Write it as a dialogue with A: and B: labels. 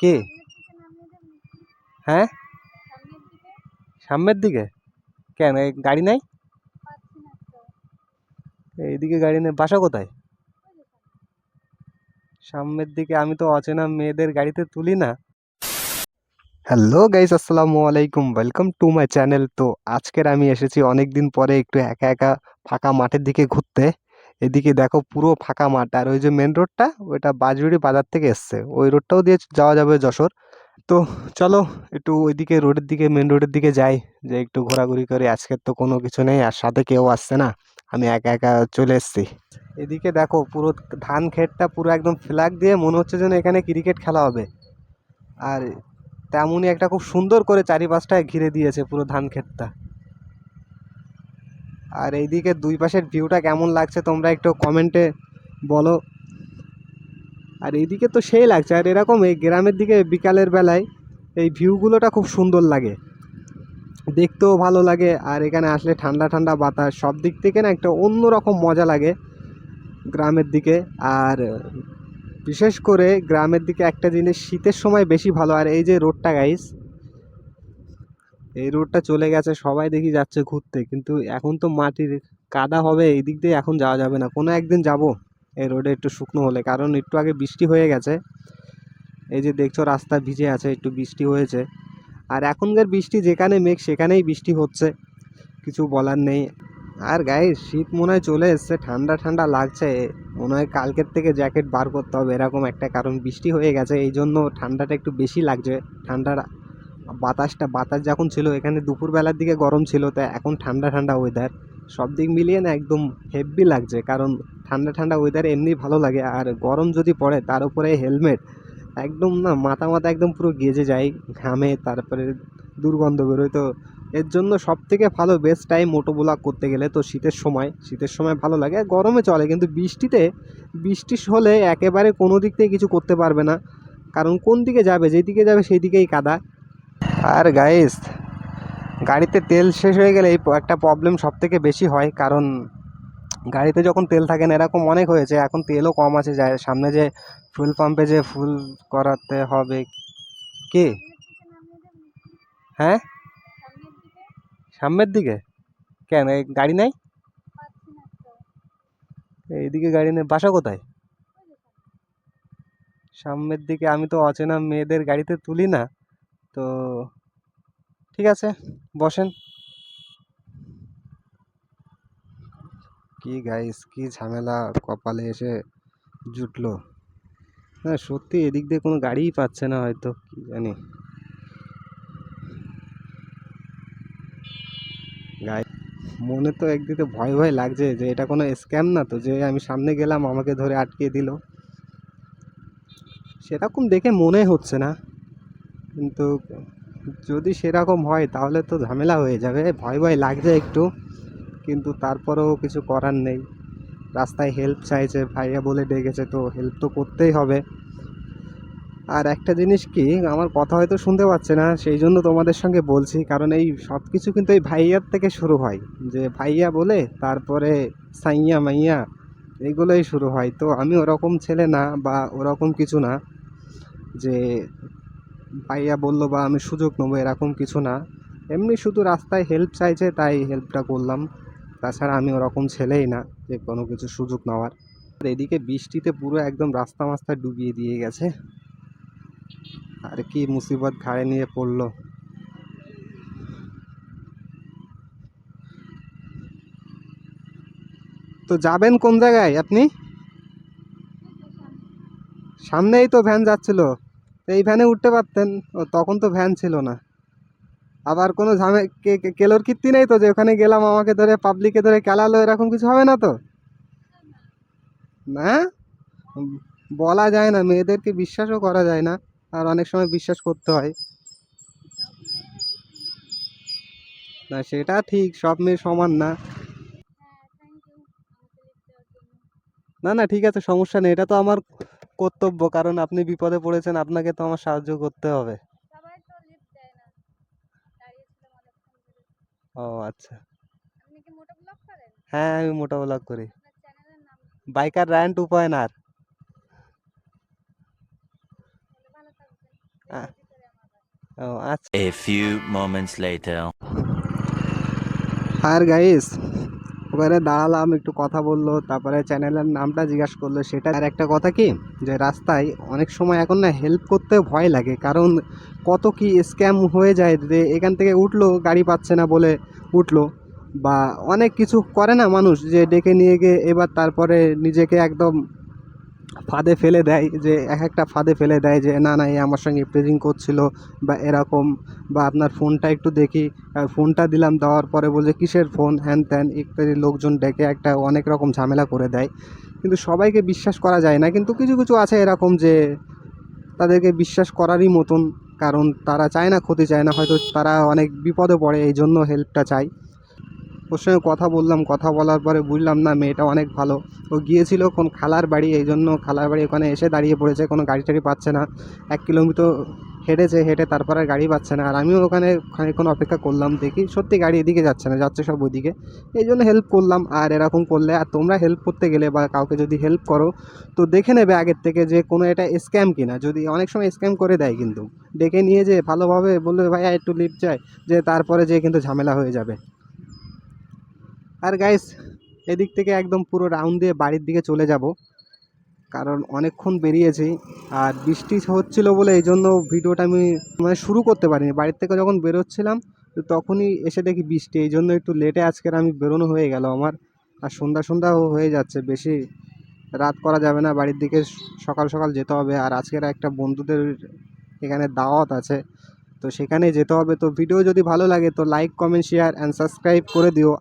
A: কে? হ্যাঁ, সামনের দিকে কেন? গাড়ি নাই? এইদিকে গাড়ি নেই, বাসা কোথায়? সামনের দিকে আমি তো অচেনা মেয়েদের গাড়িতে তুলি না। হ্যালো গাইস, আসসালামু আলাইকুম, ওয়েলকাম টু মাই চ্যানেল। তো আজকের আমি এসেছি অনেক দিন পরে একটু একা একা ফাঁকা মাঠের দিকে ঘুরতে। এদিকে দেখো পুরো ফাঁকা মাঠ, আর ওই যে মেন রোডটা ওইটা বাজুড়ি বাজার থেকে এসছে, ওই রোডটাও দিয়ে যাওয়া যাবে যশোর। তো চলো একটু ওইদিকে রোডের দিকে, মেন রোডের দিকে যাই, যে একটু ঘোরাঘুরি করি। আজকের তো কোনো কিছু নেই আর সাথে কেউ আসছে না, আমি একা একা চলে এসেছি। এদিকে দেখো পুরো ধান ক্ষেতটা পুরো একদম ফ্ল্যাগ দিয়ে, মনে হচ্ছে যেন এখানে ক্রিকেট খেলা হবে। আর তেমনই একটা খুব সুন্দর করে চারিপাশটায় ঘিরে দিয়েছে পুরো ধান ক্ষেতটা। আর এইদিকে দুই পাশের ভিউটা কেমন লাগছে তোমরা একটু কমেন্টে বলো। আর এইদিকে তো সেই লাগছে, আর এরকম এই গ্রামের দিকে বিকালের বেলায় এই ভিউগুলোটা খুব সুন্দর লাগে, দেখতেও ভালো লাগে। আর এখানে আসলে ঠান্ডা ঠান্ডা বাতাস, সব দিক থেকে না একটা অন্যরকম মজা লাগে গ্রামের দিকে। আর বিশেষ করে গ্রামের দিকে একটা জিনিস শীতের সময় বেশি ভালো। আর এই যে রোডটা গাইস, এই রোডটা চলে গেছে, সবাই দেখি যাচ্ছে ঘুরতে, কিন্তু এখন তো মাটির কাদা হবে, এই দিক দিয়ে এখন যাওয়া যাবে না। কোনো একদিন যাব এই রোডে একটু শুকনো হলে, কারণ একটু আগে বৃষ্টি হয়ে গেছে। এই যে দেখছো রাস্তা ভিজে আছে, একটু বৃষ্টি হয়েছে। আর এখনকার বৃষ্টি যেখানে মেঘ সেখানেই বৃষ্টি হচ্ছে, কিছু বলার নেই। আর গায়ে শীত মনে হয় চলে এসছে, ঠান্ডা ঠান্ডা লাগছে। মনে হয় কালকের থেকে জ্যাকেট বার করতে হবে এরকম একটা, কারণ বৃষ্টি হয়ে গেছে এই জন্য ঠান্ডাটা একটু বেশি লাগছে। ঠান্ডার বাতাস যখন ছিল এখানে দুপুরবেলার দিকে গরম ছিল, তাই এখন ঠান্ডা ঠান্ডা ওয়েদার। সব দিক মিলিয়ে না একদম হেভি লাগছে, কারণ ঠান্ডা ঠান্ডা ওয়েদার এমনি ভালো লাগে, আর গরম যদি পড়ে তার উপরে হেলমেট, একদম না মাথা মাথা একদম পুরো গেজে যায় ঘামে, তারপরে দুর্গন্ধ বেরোয়। তো এর জন্য সব থেকে ভালো বেস্ট টাইম মোটো ব্লগ করতে গেলে তো শীতের সময় ভালো লাগে। গরমে চলে, কিন্তু বৃষ্টি হলে একেবারে কোনো দিক থেকে কিছু করতে পারবে না, কারণ কোন দিকে যাবে, যেদিকে যাবে সেই দিকেই কাদা। আর গাইস, গাড়িতে তেল শেষ হয়ে গেলে এই একটা প্রবলেম সব থেকে বেশি হয়, কারণ গাড়িতে যখন তেল থাকে না, এরকম অনেক হয়েছে, এখন তেলও কম আছে, যায় সামনে যে ফুল পাম্পে যে ফুল করাতে হবে। কে? হ্যাঁ, সামনের দিকে কেন? গাড়ি নাই? এইদিকে গাড়ি নেই, বাসা কোথায়? সামনের দিকে আমি তো অচেনা মেয়েদের গাড়িতে তুলি না। তো ঠিক আছে, বসেন। কি গাইস, কি ঝামেলা কপালে এসে জুটলো। হ্যাঁ সত্যি, এদিক দিয়ে কোনো গাড়িই পাচ্ছে না, হয়তো কি জানি। গাই, মনে তো একদিকে ভয় ভয় লাগছে যে এটা কোনো স্ক্যাম না তো, যে আমি সামনে গেলাম আমাকে ধরে আটকে দিল, সেরকম দেখে মনে হচ্ছে না। কিন্তু যদি সেরকম হয় তাহলে তো ঝামেলা হয়ে যাবে, ভয় ভয় লাগছে একটু, কিন্তু তারপরেও কিছু করার নেই। রাস্তায় হেল্প চাইছে, ভাইয়া বলে ডেকেছে, তো হেল্প তো করতেই হবে। আর একটা জিনিস কি, আমার কথা হয়তো শুনতে পাচ্ছে না, সেই জন্য তোমাদের সঙ্গে বলছি, কারণ এই সব কিছু কিন্তু এই ভাইয়ার থেকে শুরু হয়, যে ভাইয়া বলে তারপরে সাইয়া মাইয়া এইগুলোই শুরু হয়। তো আমি ওরকম ছেলে না, বা ওরকম কিছু না যে ভাইয়া বললো বা আমি সুযোগ নেবো, এরকম কিছু না। এমনি শুধু রাস্তায় হেল্প চাইছে তাই হেল্পটা করলাম, তাছাড়া আমি ওরকম ছেলেই না যে কোনো কিছু সুযোগ নেওয়ার। আর এদিকে বৃষ্টিতে পুরো একদম রাস্তা মাস্তা ডুবিয়ে দিয়ে গেছে, আর কি মুসিবত ঘাড়ে নিয়ে পড়লো। তো যাবেন কোন জায়গায় আপনি? সামনেই তো ভ্যান যাচ্ছিল, এই ভ্যানে উঠতে পারতেন। ও তখন তো ভ্যান ছিল না। আবার কোনো কেলোর কীর্তি নেই তো, যে ওখানে গেলাম আমাকে ধরে পাবলিকে ধরে কেলালো, এরকম কিছু হবে না তো? না, উম, বলা যায় না, মেয়েদেরকে বিশ্বাসও করা যায় না, আর অনেক সময় বিশ্বাস করতে হয়। না সেটা ঠিক, সব মেয়ে সমান না। না না ঠিক আছে, সমস্যা নেই, এটা তো আমার কর্তব্য, কারণ আপনি বিপদে পড়েছেন, আপনাকে তো আমার সাহায্য করতে হবে। ও আচ্ছা। হ্যাঁ আমি মোটা ব্লগ করি, বাইকার রায়ন 2.আর। আ- ও আচ্ছা।
B: A few moments later.
A: আর গাইস ওখানে দাঁড়ালাম, একটু কথা বললো, তারপরে চ্যানেলের নামটা জিজ্ঞাসা করলো। সেটা আর একটা কথা কি, যে রাস্তায় অনেক সময় এখন না হেল্প করতে ভয় লাগে, কারণ কত কি স্ক্যাম হয়ে যায়, যে এখান থেকে উঠলো গাড়ি পাচ্ছে না বলে উঠলো, বা অনেক কিছু করে না মানুষ, যে ডেকে নিয়ে গিয়ে এবার তারপরে নিজেকে একদম ফাঁদে ফেলে দেয়, যে এক একটা ফাঁদে ফেলে দেয়, যে না না এ আমার সঙ্গে প্রেজিং করছিল বা এরকম, বা আপনার ফোনটা একটু দেখি, ফোনটা দিলাম, দেওয়ার পরে বলছে কিসের ফোন, হ্যান ত্যান ইত্যাদি লোকজন ডেকে একটা অনেক রকম ঝামেলা করে দেয়। কিন্তু সবাইকে বিশ্বাস করা যায় না, কিন্তু কিছু কিছু আছে এরকম যে তাদেরকে বিশ্বাস করারই মতন, কারণ তারা চায় না, ক্ষতি চায় না, হয়তো তারা অনেক বিপদে পড়ে এই জন্য হেল্পটা চায়। ওর সঙ্গে কথা বললাম, কথা বলার পরে বুঝলাম না মেয়েটা অনেক ভালো। ও গিয়েছিল কোন খালার বাড়ি, এই জন্য খালার বাড়ি ওখানে এসে দাঁড়িয়ে পড়েছে, কোনো গাড়ি টাড়ি পাচ্ছে না, 1 কিলোমিটার হেঁটেছে, হেঁটে তারপরে আর গাড়ি পাচ্ছে না। আর আমিও ওখানে খানিকক্ষণ অপেক্ষা করলাম, দেখি সত্যি গাড়ি এদিকে যাচ্ছে না, যাচ্ছে সব ওইদিকে, এই জন্য হেল্প করলাম। আর এরকম করলে, আর তোমরা হেল্প করতে গেলে বা কাউকে যদি হেল্প করো, তো দেখে নেবে আগের থেকে যে কোনো এটা স্ক্যাম কিনা। যদি অনেক সময় স্ক্যাম করে দেয়, কিন্তু ডেকে নিয়ে যে ভালোভাবে বলবে ভাইয়া একটু লিফট চাই, যে তারপরে যে কিন্তু ঝামেলা হয়ে যাবে। আর গাইস এদিক থেকে একদম পুরো রাউন্ড দিয়ে বাড়ির দিকে চলে যাব, কারণ অনেকক্ষণ বেরিয়েছি। আর বৃষ্টি হচ্ছিল বলে এই জন্য ভিডিওটা আমি মানে শুরু করতে পারিনি। বাড়ির থেকে যখন বেরোচ্ছিলাম তো তখনই এসে দেখি বৃষ্টি, এই জন্য একটু লেটে আজকের আমি বেরোনো হয়ে গেল আমার। আর সন্ধ্যা সন্ধ্যাও হয়ে যাচ্ছে, বেশি রাত করা যাবে না, বাড়ির দিকে সকাল সকাল যেতে হবে। আর আজকের একটা বন্ধুদের এখানে দাওয়াত আছে, তো সেখানে যেতে হবে। তো ভিডিও যদি ভালো লাগে তো like comment share and subscribe করে দিও।